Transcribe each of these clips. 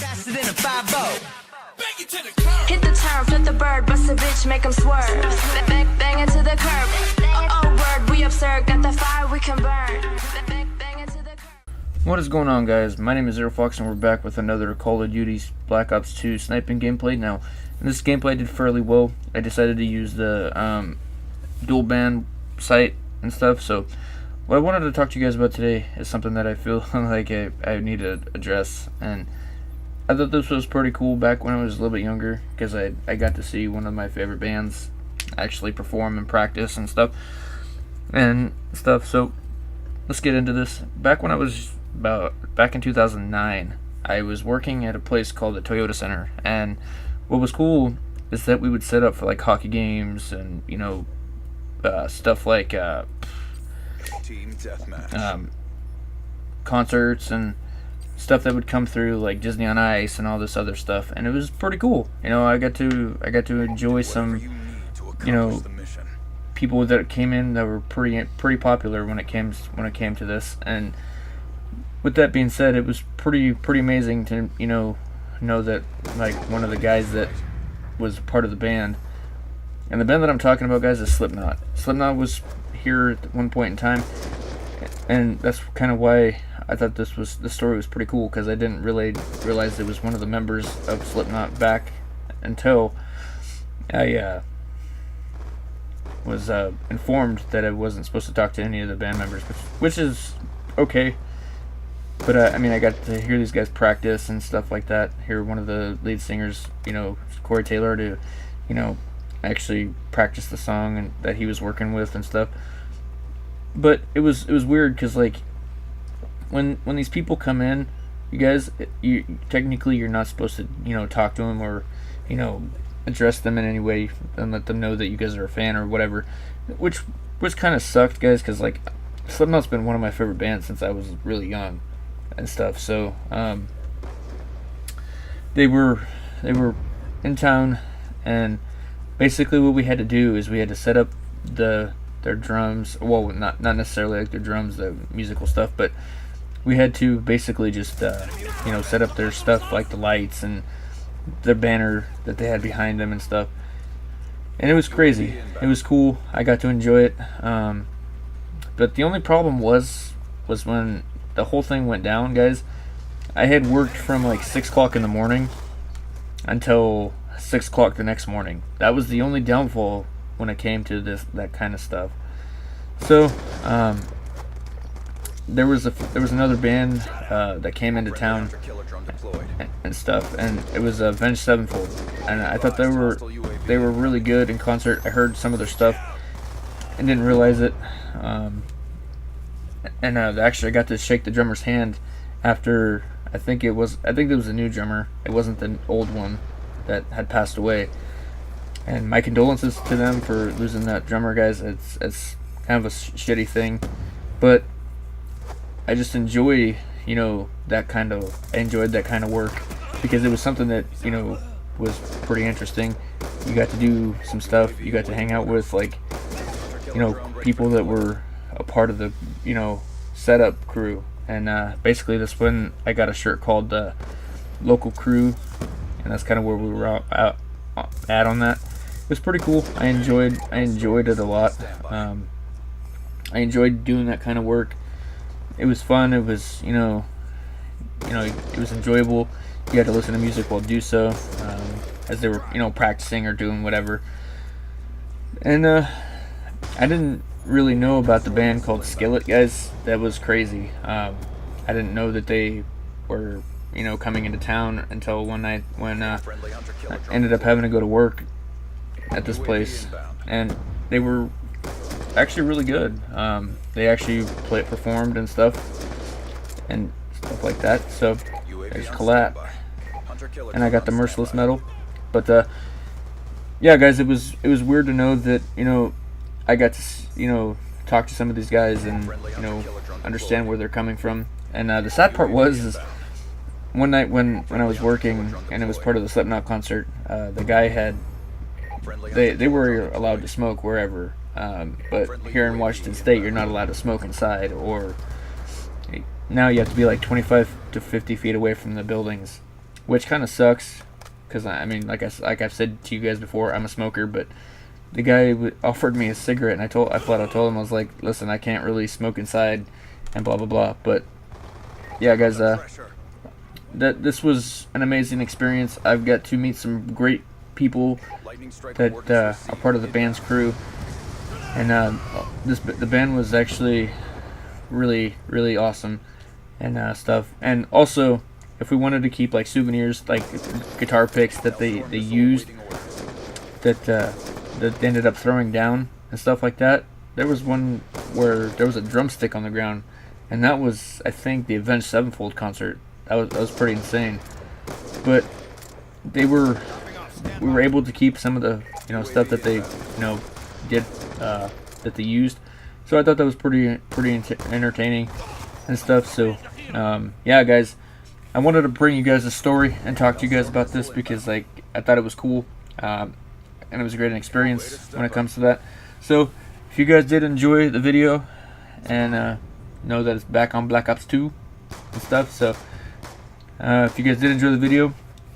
faster than a 5-0. Hit the turn, flip the bird, bust a bitch, make 'em swerve. Bang into the curb. Oh, word, we absurd. Got the fire we can burn. Bang into the curb. What is going on, guys? My name is ZeroFox and we're back with another Call of Duty Black Ops 2 sniping gameplay. Now, in this gameplay I did fairly well. I decided to use the dual band sight and stuff. So what I wanted to talk to you guys about today is something that I feel like I need to address. And I thought this was pretty cool back when I was a little bit younger, because I got to see one of my favorite bands actually perform and practice and stuff. So let's get into this. Back when I was back in 2009, I was working at a place called the Toyota Center, and what was cool is that we would set up for like hockey games and stuff like Team deathmatch. concerts and stuff that would come through, like Disney on Ice and all this other stuff, and it was pretty cool. I got to enjoy some people that came in that were pretty popular when it came to this. And with that being said, it was pretty amazing to know that like one of the guys that was part of the band, and the band that I'm talking about, guys, is Slipknot. Slipknot was here at one point in time, and that's kind of why I thought the story was pretty cool, because I didn't really realize it was one of the members of Slipknot back until I was informed that I wasn't supposed to talk to any of the band members, which is okay. But I mean, I got to hear these guys practice and stuff like that. Hear one of the lead singers, Corey Taylor, to actually practice the song and that he was working with and stuff. But it was weird, because like when these people come in, you guys, technically you're not supposed to talk to them or address them in any way and let them know that you guys are a fan or whatever, which kind of sucked, guys, because like Slipknot's been one of my favorite bands since I was really young and stuff. So they were in town, and basically what we had to do is we had to set up their drums. Well, not necessarily like their drums, the musical stuff, but we had to basically just set up their stuff, like the lights and their banner that they had behind them and stuff. And it was crazy. It was cool. I got to enjoy it. But the only problem was when the whole thing went down, guys. I had worked from like 6 o'clock in the morning until 6 o'clock the next morning. That was the only downfall when it came to that kind of stuff. So there was another band that came into town and stuff, and it was Avenged Sevenfold, and I thought they were really good in concert. I heard some of their stuff and didn't realize it. And actually, I got to shake the drummer's hand after. I think it was a new drummer. It wasn't the old one that had passed away. And my condolences to them for losing that drummer, guys. It's kind of a shitty thing, but I just enjoy that kind of work, because it was something that was pretty interesting. You got to do some stuff. You got to hang out with like people that were a part of the setup crew, and basically that's when I got a shirt called the Local Crew, and that's kind of where we were at on that. It was pretty cool. I enjoyed it a lot. I enjoyed doing that kind of work. It was fun. It was it was enjoyable. You had to listen to music while do so, as they were practicing or doing whatever. And I didn't really know about the band called Skillet, guys. That was crazy. I didn't know that they were coming into town until one night when I ended up having to go to work at this place, and they were actually really good. They actually performed and stuff like that. So there's Collat, and I got the Merciless medal. But yeah, guys, it was weird to know that I got to talk to some of these guys and understand where they're coming from. And the sad part was one night when I was working and it was part of the Slipknot concert, the guy had they were allowed to smoke wherever, but here in Washington State you're not allowed to smoke inside, or now you have to be like 25 to 50 feet away from the buildings. which kind of sucks because I mean, like I've said to you guys before, I'm a smoker, but the guy offered me a cigarette, and I flat out told him, I was like, listen, I can't really smoke inside, and blah blah blah. But yeah, guys, this was an amazing experience. I've got to meet some great people that are part of the band's crew, and the band was actually really awesome and stuff. And also, if we wanted to keep like souvenirs, like guitar picks that they used that they ended up throwing down and stuff like that, there was one where there was a drumstick on the ground, and that was, I think, the Avenged Sevenfold concert. That was pretty insane. But we were able to keep some of the stuff that they did that they used. So I thought that was pretty entertaining and stuff. So yeah, guys, I wanted to bring you guys a story and talk to you guys about this because like I thought it was cool, and it was a great experience when it comes to that. So if you guys did enjoy the video, and know that it's back on Black Ops 2 and stuff. So if you guys did enjoy the video,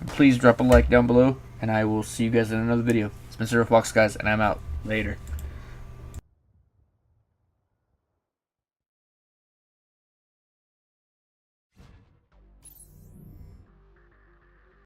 please drop a like down below, and I will see you guys in another video. It's been Zero Fox, guys, and I'm out. Later.